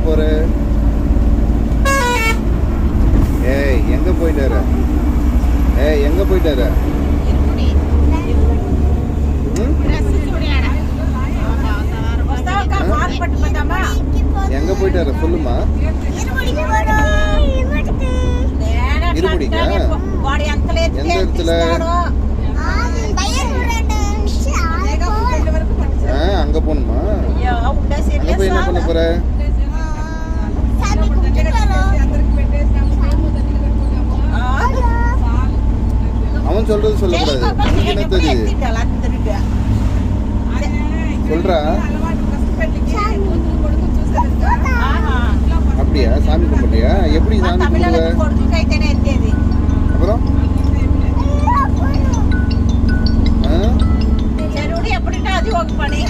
போற? ஏய் எங்க போயிட்டாரு? ஏய் எங்க போயிட்டாரு? எங்க போயிட்டாரு சொல்லுமா? இருமுடிக்கா? எந்த இடத்துல? அங்க போகணுமா? அங்க போய் என்ன பண்ண போற? அவன் சொல்றது சொல்லக்கூடாது. உனக்கு என்ன தெரியுது? சொல்றா. அப்படியா? சாமி கும்பிட்டியா? எப்படி சாமி கும்பிடுவ? அப்புறம் చెరువుడు ఎప్పుడైనా అది ఒక పని